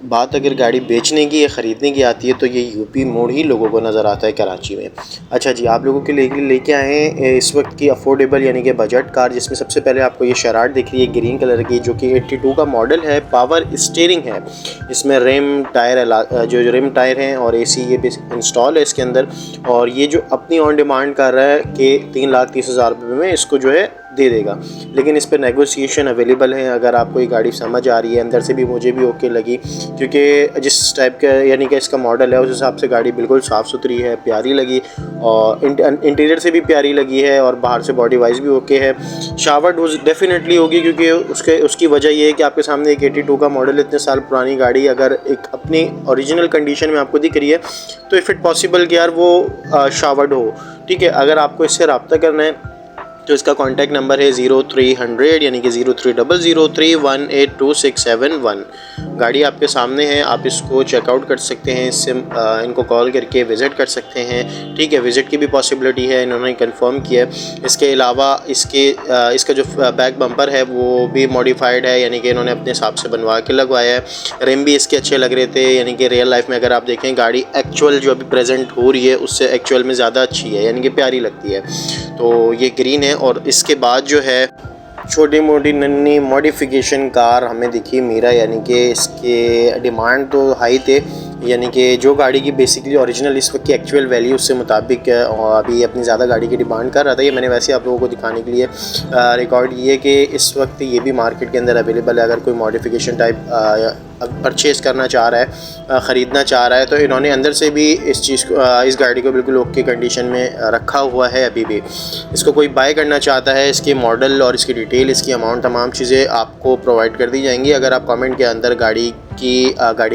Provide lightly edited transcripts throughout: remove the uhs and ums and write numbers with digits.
बात अगर गाड़ी बेचने की या ख़रीदने की आती है तो ये यूपी मोड़ ही लोगों को नज़र आता है कराची में। अच्छा जी, आप लोगों के लिए लेके आए हैं इस वक्त की अफोर्डेबल यानी कि बजट कार, जिसमें सबसे पहले आपको ये शराट दिख रही है ग्रीन कलर की, जो कि 82 का मॉडल है। पावर स्टीयरिंग है, इसमें रिम टायर जो रिम टायर हैं और AC ये भी इंस्टॉल है इसके अंदर। और ये जो अपनी ऑन डिमांड कर रहा है कि 3,30,000 रुपये में इसको जो है दे देगा, लेकिन इस पर नेगोशिएशन अवेलेबल है। अगर आपको ये गाड़ी समझ आ रही है, अंदर से भी मुझे भी ओके लगी, क्योंकि जिस टाइप का यानी कि इसका मॉडल है उस हिसाब से गाड़ी बिल्कुल साफ़ सुथरी है, प्यारी लगी, और इंटीरियर से भी प्यारी लगी है, और बाहर से बॉडी वाइज भी ओके है। शावर डोज डेफिनेटली होगी, क्योंकि उसकी वजह ये है कि आपके सामने एक 82 का मॉडल, इतने साल पुरानी गाड़ी अगर एक अपनी ओरिजिनल कंडीशन में आपको दिख रही है तो इफ़ इट पॉसिबल कि यार वो शावर्ड हो। ठीक है, अगर आपको इससे रब्ता करना है तो इसका कॉन्टैक्ट नंबर है 0300 यानी कि 0300318267 गाड़ी आपके सामने है, आप इसको चेकआउट कर सकते हैं, इससे इनको कॉल करके विज़िट कर सकते हैं। ठीक है, विज़िट की भी पॉसिबिलिटी है, इन्होंने कंफर्म किया है। इसके अलावा इसका जो बैक बम्पर है वो भी मॉडिफाइड है, यानी कि इन्होंने अपने हिसाब से बनवा के लगवाया है। रिम भी इसके अच्छे लग रहे थे, यानी कि रियल लाइफ में अगर आप देखें गाड़ी एक्चुअल जो अभी प्रेजेंट हो रही है उससे एक्चुअल में ज़्यादा अच्छी है, यानी कि प्यारी लगती है। तो ये ग्रीन है। और इसके बाद जो है छोटी मोटी नन्ही मॉडिफिकेशन कार हमें दिखी मीरा, यानी कि इसके डिमांड तो हाई थे, यानी कि जो गाड़ी की बेसिकली ओरिजिनल इस वक्त की एक्चुअल वैल्यू उससे मुताबिक है, और अभी अपनी ज़्यादा गाड़ी की डिमांड कर रहा था। ये मैंने वैसे आप लोगों को दिखाने के लिए रिकॉर्ड किया कि इस वक्त ये भी मार्केट के अंदर अवेलेबल है। अगर कोई मॉडिफिकेशन टाइप परचेज़ करना चाह रहा है, ख़रीदना चाह रहा है, तो इन्होंने अंदर से भी इस चीज़ को इस गाड़ी को बिल्कुल ओके कंडीशन में रखा हुआ है। अभी भी इसको कोई बाय करना चाहता है, इसके मॉडल और इसकी डिटेल, इसकी अमाउंट, तमाम चीज़ें आपको प्रोवाइड कर दी जाएंगी अगर आप कमेंट के अंदर गाड़ी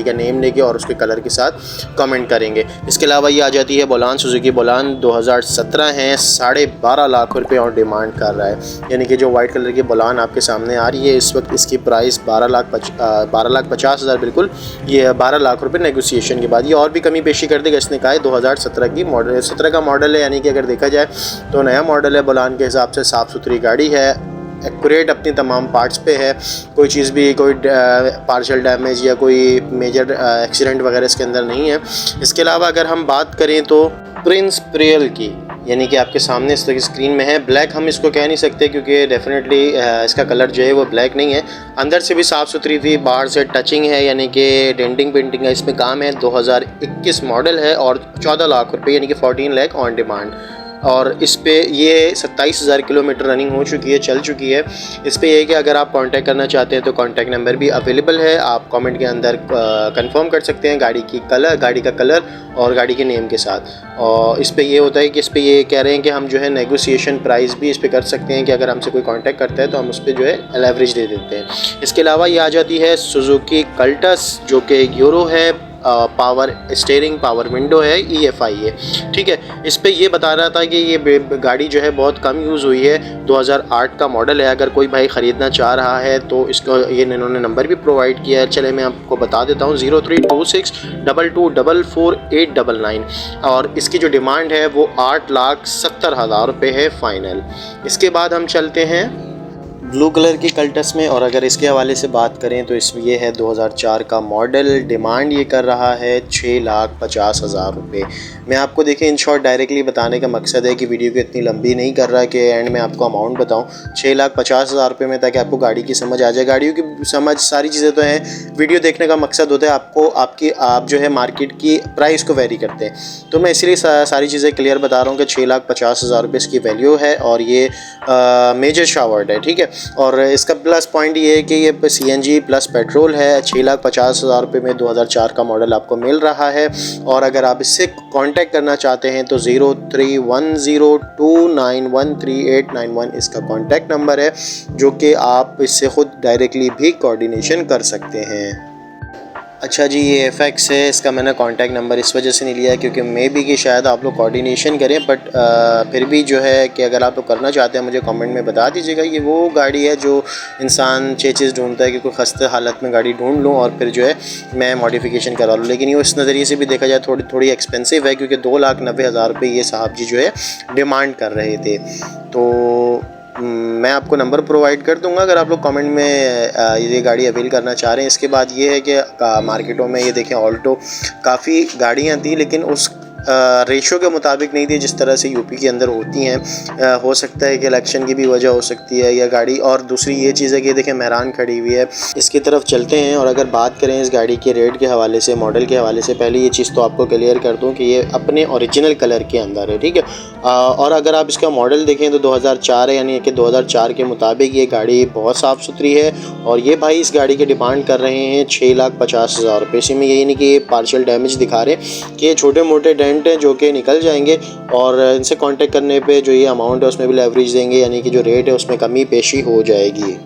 का नेम लेके और उसके कलर के साथ कमेंट करेंगे। इसके अलावा ये आ जाती है बोलान, सुजुकी बोलान 2017 है, 12.5 लाख रुपए और डिमांड कर रहा है, यानी कि जो वाइट कलर की बोलान आपके सामने आ रही है इस वक्त इसकी प्राइस 12,50,000 बिल्कुल, ये 12 लाख रुपए नेगोशिएशन के बाद। ये और भी कमी पेशी कर देगा, इसने कहा है 2017 की मॉडल, 17 का मॉडल है, यानी कि अगर देखा जाए तो नया मॉडल है। बोलान के हिसाब से साफ़ सुथरी गाड़ी है, एक्यूरेट अपनी तमाम पार्ट्स पे है, कोई चीज़ भी कोई पार्शियल डैमेज या कोई मेजर एक्सीडेंट वगैरह इसके अंदर नहीं है। इसके अलावा अगर हम बात करें तो प्रिंस प्रियल की, यानी कि आपके सामने इस तरह की स्क्रीन में है, ब्लैक हम इसको कह नहीं सकते क्योंकि डेफिनेटली इसका कलर जो है वो ब्लैक नहीं है। अंदर से भी साफ़ सुथरी थी, बाहर से टचिंग है, यानी कि डेंटिंग पेंटिंग है इसमें काम है। 2021 मॉडल है और 14 लाख रुपए यानी कि 14 लाख ऑन डिमांड। और इस पे ये 27,000 किलोमीटर रनिंग हो चुकी है, चल चुकी है। इस पे ये है कि अगर आप कांटेक्ट करना चाहते हैं तो कांटेक्ट नंबर भी अवेलेबल है, आप कमेंट के अंदर कंफर्म कर सकते हैं गाड़ी का कलर और गाड़ी के नेम के साथ। और इस पे ये होता है कि इस पे ये कह रहे हैं कि हम जो है नेगोशिएशन प्राइस भी इस पे कर सकते हैं कि अगर हमसे कोई कांटेक्ट करता है तो हम उस पर जो है एवरेज दे देते हैं। इसके अलावा ये आ जाती है सुजुकी कल्टस, जो कि यूरो है, पावर स्टीयरिंग, पावर विंडो है, EFI है। ठीक है, इस पे ये बता रहा था कि ये गाड़ी जो है बहुत कम यूज़ हुई है, 2008 का मॉडल है। अगर कोई भाई ख़रीदना चाह रहा है तो इसका ये इन्होंने नंबर भी प्रोवाइड किया है, चले मैं आपको बता देता हूँ, 0326224899। और इसकी जो डिमांड है वो 8,70,000 रुपये है फ़ाइनल। इसके बाद हम चलते हैं ब्लू कलर की कल्टस में, और अगर इसके हवाले से बात करें तो इसमें ये है 2004 का मॉडल, डिमांड ये कर रहा है 6,50,000 रुपये। मैं आपको देखें इन शॉर्ट डायरेक्टली बताने का मकसद है कि वीडियो को इतनी लंबी नहीं कर रहा कि एंड में आपको अमाउंट बताऊं। 6,50,000 रुपये में, ताकि आपको गाड़ी की समझ आ जाए। गाड़ियों की समझ सारी चीज़ें तो हैं, वीडियो देखने का मकसद होता है आप जो है मार्केट की प्राइस को वेरी करते हैं, तो मैं इसलिए सारी चीज़ें क्लियर बता रहा हूँ कि 6,50,000 रुपये इसकी वैल्यू है और ये मेजर शावर्ड है। ठीक है, और इसका प्लस पॉइंट ये है कि ये CNG प्लस पेट्रोल है। 6,50,000 रुपये में 2004 का मॉडल आपको मिल रहा है। और अगर आप इससे कांटेक्ट करना चाहते हैं तो 031029133891 इसका कांटेक्ट नंबर है, जो कि आप इससे ख़ुद डायरेक्टली भी कोऑर्डिनेशन कर सकते हैं। अच्छा जी, ये FX है, इसका मैंने कांटेक्ट नंबर इस वजह से नहीं लिया क्योंकि मे बी कि शायद आप लोग कोऑर्डिनेशन करें, बट फिर भी जो है कि अगर आप लोग करना चाहते हैं मुझे कमेंट में बता दीजिएगा। ये वो गाड़ी है जो इंसान चीज़ ढूंढता है कि कोई खस्ते हालत में गाड़ी ढूंढ लूँ और फिर जो है मैं मॉडिफिकेशन करा लूँ, लेकिन ये इस नज़रिए से भी देखा जाए थोड़ी एक्सपेंसिव है, क्योंकि 2,90,000 रुपये ये साहब जी जो है डिमांड कर रहे थे। तो मैं आपको नंबर प्रोवाइड कर दूंगा अगर आप लोग कमेंट में ये गाड़ी अवेल करना चाह रहे हैं। इसके बाद ये है कि मार्केटों में ये देखें ऑल्टो काफ़ी गाड़ियाँ थी, लेकिन उस रेशो के मुताबिक नहीं थी जिस तरह से यूपी के अंदर होती हैं। हो सकता है कि इलेक्शन की भी वजह हो सकती है या गाड़ी, और दूसरी ये चीज़ है कि देखें मेहरान खड़ी हुई है। इसकी तरफ चलते हैं और अगर बात करें इस गाड़ी के रेट के हवाले से, मॉडल के हवाले से, पहले ये चीज़ तो आपको क्लियर कर दूं कि ये अपने ओरिजिनल कलर के अंदर है, ठीक है। और अगर आप इसका मॉडल देखें तो 2004 है, यानी कि 2004 के मुताबिक ये गाड़ी बहुत साफ़ सुथरी है। और ये भाई इस गाड़ी के डिमांड कर रहे हैं 6,50,000 रुपये। इसी में यही नहीं कि ये पार्शियल डैमेज दिखा रहे कि छोटे मोटे डेंट हैं जो कि निकल जाएंगे, और इनसे कांटेक्ट करने पे जो ये अमाउंट है उसमें भी लेवरेज देंगे, यानी कि जो रेट है उसमें कमी पेशी हो जाएगी।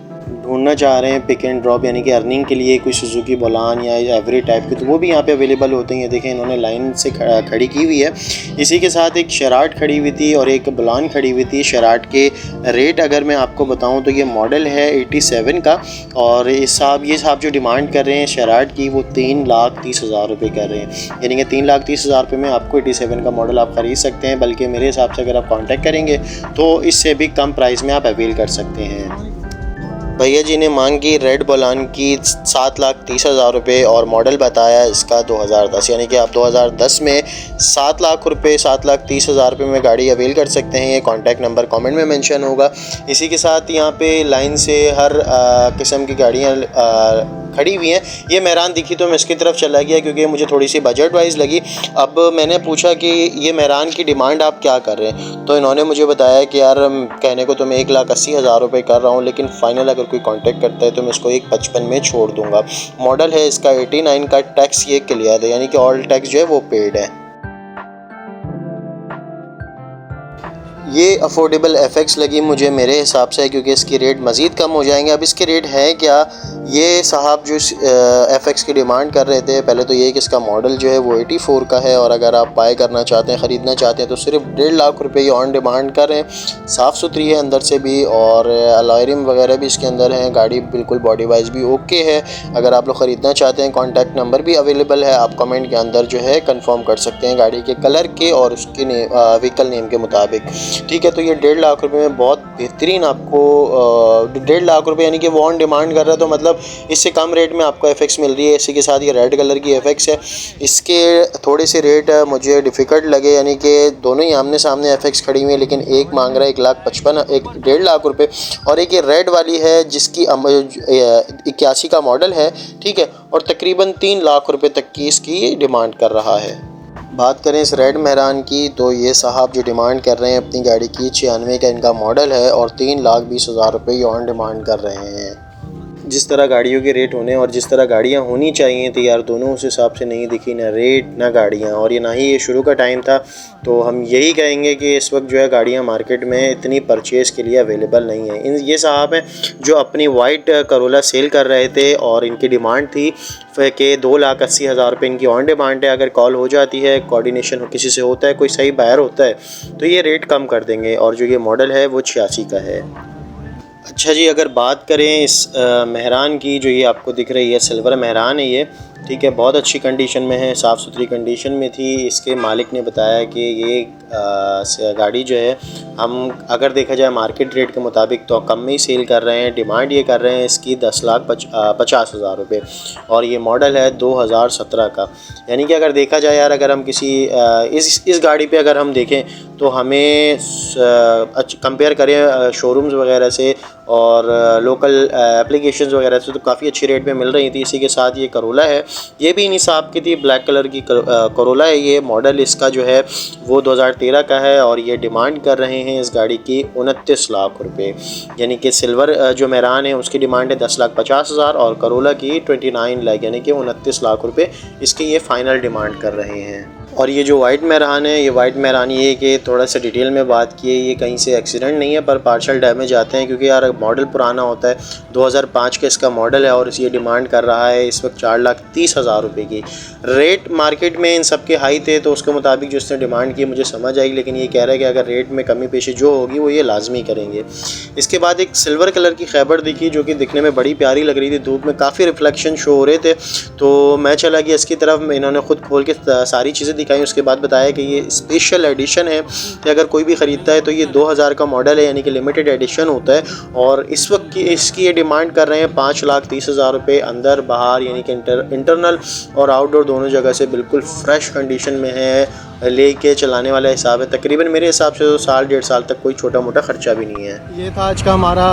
ढूंढना चाह रहे हैं पिक एंड ड्रॉप यानी कि अर्निंग के लिए कोई सुजुकी बोलान या एवरी टाइप की, तो वो भी यहाँ पे अवेलेबल होते हैं। देखें इन्होंने लाइन से खड़ी की हुई है। इसी के साथ एक शराट खड़ी हुई थी और एक बोलान खड़ी हुई थी। शराट के रेट अगर मैं आपको बताऊं तो ये मॉडल है 87 का, और ये साहब जो डिमांड कर रहे हैं शराट की वो 3,30,000 रुपये कर रहे हैं, यानी कि 3,30,000 रुपये में आपको 87 का मॉडल आप ख़रीद सकते हैं। बल्कि मेरे हिसाब से अगर आप कॉन्टैक्ट करेंगे तो इससे भी कम प्राइस में आप अवेल कर सकते हैं। भैया जी ने मांग की रेड बोलान की 7,30,000 रुपये और मॉडल बताया इसका 2010, यानी कि आप 2010 में 7 लाख रुपये 7,30,000 रुपये में गाड़ी अवेल कर सकते हैं। ये कॉन्टैक्ट नंबर कमेंट में मेंशन होगा। इसी के साथ यहाँ पे लाइन से हर किस्म की गाड़ियाँ खड़ी हुई हैं। ये मेहरान दिखी तो मैं इसकी तरफ चला गया क्योंकि मुझे थोड़ी सी बजट वाइज लगी। अब मैंने पूछा कि ये मेहरान की डिमांड आप क्या कर रहे हैं, तो इन्होंने मुझे बताया कि यार कहने को तो मैं 1,80,000 रुपये कर रहा हूँ, लेकिन फ़ाइनल अगर कोई कांटेक्ट करता है तो मैं इसको 1,55 में छोड़ दूँगा। मॉडल है इसका 89 का, टैक्स ये क्लियर है, यानी कि ऑल टैक्स जो है वो पेड है। ये अफोर्डेबल एफएक्स लगी मुझे मेरे हिसाब से, क्योंकि इसकी रेट मज़ीद कम हो जाएंगे। अब इसके रेट है क्या, ये साहब जो एफएक्स की डिमांड कर रहे थे, पहले तो ये कि इसका मॉडल जो है वो 84 का है, और अगर आप बाय करना चाहते हैं, ख़रीदना चाहते हैं तो सिर्फ 1.5 लाख रुपये ये ऑन डिमांड कर रहे हैं। साफ़ सुथरी है अंदर से भी, और अलॉयरिम वगैरह भी इसके अंदर हैं। गाड़ी बिल्कुल बॉडी वाइज भी ओके है। अगर आप लोग ख़रीदना चाहते हैं कॉन्टैक्ट नंबर भी अवेलेबल है, आप कमेंट के अंदर जो है कंफर्म कर सकते हैं गाड़ी के कलर के और उसके व्हीकल नेम के मुताबिक, ठीक है। तो ये 1.5 लाख रुपए में बहुत बेहतरीन आपको 1.5 लाख रुपए यानी कि वो ऑन डिमांड कर रहा है, तो मतलब इससे कम रेट में आपको एफएक्स मिल रही है। इसी के साथ ये रेड कलर की एफएक्स है। इसके थोड़े से रेट मुझे डिफ़िकल्ट लगे, यानी कि दोनों ही आमने सामने एफएक्स खड़ी हुई है, लेकिन एक मांग रहा है 1,55,000 1.5 लाख रुपये, और एक ये रेड वाली है जिसकी 81 का मॉडल है, ठीक है, और तकरीबन 3 लाख रुपये तक की इसकी डिमांड कर रहा है। बात करें इस रेड मेहरान की, तो ये साहब जो डिमांड कर रहे हैं अपनी गाड़ी की 96 का इनका मॉडल है, और 3,20,000 रुपये ये ऑन डिमांड कर रहे हैं। जिस तरह गाड़ियों के रेट होने और जिस तरह गाड़ियाँ होनी चाहिए थी यार, दोनों उस हिसाब से नहीं दिखी, ना रेट ना गाड़ियाँ, और ये ना ही ये शुरू का टाइम था। तो हम यही कहेंगे कि इस वक्त जो है गाड़ियाँ मार्केट में इतनी परचेज़ के लिए अवेलेबल नहीं है। ये साहब हैं जो अपनी वाइट करोला सेल कर रहे थे, और इनकी डिमांड थी कि 2,80,000 रुपये इनकी ऑन डिमांड है। अगर कॉल हो जाती है, कोऑर्डिनेशन किसी से होता है, कोई सही बायर होता है, तो ये रेट कम कर देंगे। और जो ये मॉडल है वो 86 का है। अच्छा जी, अगर बात करें इस मेहरान की, जो ये आपको दिख रही है सिल्वर मेहरान है ये, ठीक है, बहुत अच्छी कंडीशन में है, साफ़ सुथरी कंडीशन में थी। इसके मालिक ने बताया कि ये गाड़ी जो है हम अगर देखा जाए मार्केट रेट के मुताबिक तो कम में ही सेल कर रहे हैं। डिमांड ये कर रहे हैं इसकी 10,50,000 रुपये, और ये मॉडल है 2017 का। यानी कि अगर देखा जाए यार, अगर हम किसी इस गाड़ी पे अगर हम देखें तो हमें कंपेयर करें शोरूम्स वगैरह से और लोकल एप्लीकेशंस वगैरह से, तो काफ़ी अच्छी रेट में मिल रही थी। इसी के साथ ये करोला है, ये भी इन्हीं साहब की थी, ब्लैक कलर की करोला है। ये मॉडल इसका जो है वो 2013 का है, और ये डिमांड कर रहे हैं इस गाड़ी की 29 लाख रुपये। यानी कि सिल्वर जो मेहरान है उसकी डिमांड है 10,50,000 और करोला की 29 लाख, यानी कि 29 लाख रुपये इसकी ये फ़ाइनल डिमांड कर रहे हैं। और ये जो वाइट मेहरान है, ये वाइट मेहरान ये कि थोड़ा सा डिटेल में बात की है, ये कहीं से एक्सीडेंट नहीं है पर पार्शल डैमेज आते हैं, क्योंकि यार मॉडल पुराना होता है। 2005 का इसका मॉडल है, और ये डिमांड कर रहा है इस वक्त 4,30,000 रुपये की। रेट मार्केट में इन सब के हाई थे, तो उसके मुताबिक जो इसने डिमांड की मुझे समझ आई, लेकिन ये कह रहा है कि अगर रेट में कमी पेशी जो होगी वो ये लाजमी करेंगे। इसके बाद एक सिल्वर कलर की खैबर दिखी, जो कि दिखने में बड़ी प्यारी लग रही थी, धूप में काफ़ी रिफ्लेक्शन शो हो रहे थे, तो मैं चला गया इसकी तरफ। इन्होंने ख़ुद खोल के सारी चीज़ें दिखाई, उसके बाद बताया कि ये स्पेशल एडिशन है कि अगर कोई भी ख़रीदता है तो ये 2000 का मॉडल है, यानी कि लिमिटेड एडिशन होता है। और इस वक्त की इसकी ये डिमांड कर रहे हैं 5,30,000 रुपये, अंदर बाहर यानी कि इंटरनल और आउटडोर दोनों जगह से बिल्कुल फ़्रेश कंडीशन में है। लेके चलाने वाला हिसाब है, तकरीबन मेरे हिसाब से तो साल 1.5 साल तक कोई छोटा मोटा ख़र्चा भी नहीं है। ये था आज का हमारा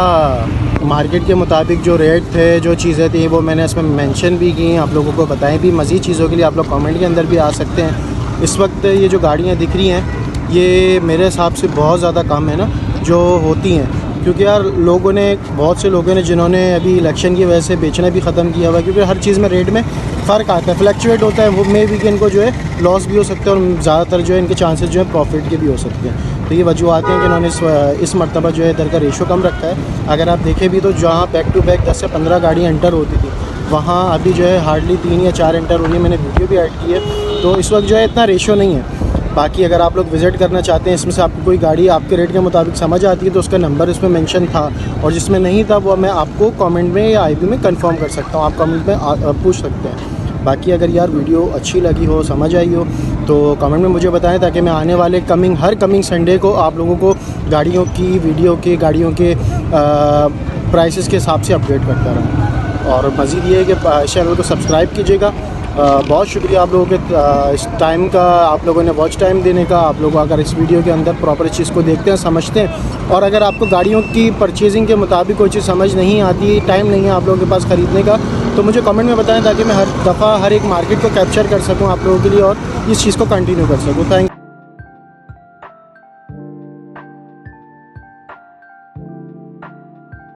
मार्केट के मुताबिक जो रेट थे, जो चीज़ें थी वो मैंने इसमें मेंशन भी की, आप लोगों को बताएं भी। मज़ीद चीज़ों के लिए आप लोग कमेंट के अंदर भी आ सकते हैं। इस वक्त ये जो गाड़ियाँ दिख रही हैं ये मेरे हिसाब से बहुत ज़्यादा कम है ना जो होती हैं, क्योंकि यार लोगों ने, बहुत से लोगों ने जिन्होंने अभी इलेक्शन की वजह से बेचना भी ख़त्म किया हुआ है, क्योंकि हर चीज़ में रेट में फ़र्क आता है, फ्लक्चुएट होता है। वो मे भी कि इनको जो है लॉस भी हो सकता है और ज़्यादातर जो है इनके चांसेस जो है प्रॉफिट के भी हो सकते हैं। तो ये वजूहत हैं कि इन्होंने इस मरतबा जो है इधर का रेशो कम रखा है। अगर आप देखें भी तो जहाँ बैक टू बैक 10 से 15 गाड़ियाँ एंटर होती थी, वहाँ अभी जो है हार्डली 3 या 4 एंटर हो रही है। मैंने वीडियो भी ऐड की है, तो इस वक्त जो है इतना रेशो नहीं है। बाकी अगर आप लोग विज़िट करना चाहते हैं, इसमें से आपको कोई गाड़ी आपके रेट के मुताबिक समझ आती है तो उसका नंबर इसमें मेंशन था, और जिसमें नहीं था वो मैं आपको कमेंट में या आईबी में कंफर्म कर सकता हूँ, आप कमेंट में पूछ सकते हैं। बाकी अगर यार वीडियो अच्छी लगी हो, समझ आई हो, तो कमेंट में मुझे बताएं, ताकि मैं आने वाले हर कमिंग संडे को आप लोगों को गाड़ियों की वीडियो के, गाड़ियों के प्राइसेस के हिसाब से अपडेट करता रहूँ। और मज़ीद ये है कि चैनल को सब्सक्राइब कीजिएगा। बहुत शुक्रिया आप लोगों के इस टाइम का, आप लोगों ने वॉच टाइम देने का। आप लोग अगर इस वीडियो के अंदर प्रॉपर चीज़ को देखते हैं, समझते हैं, और अगर आपको गाड़ियों की परचेजिंग के मुताबिक कोई चीज़ समझ नहीं आती, टाइम नहीं है आप लोगों के पास ख़रीदने का, तो मुझे कमेंट में बताएं, ताकि मैं हर दफ़ा हर एक मार्केट को कैप्चर कर सकूं आप लोगों के लिए और इस चीज़ को कंटिन्यू कर सकूं। थैंक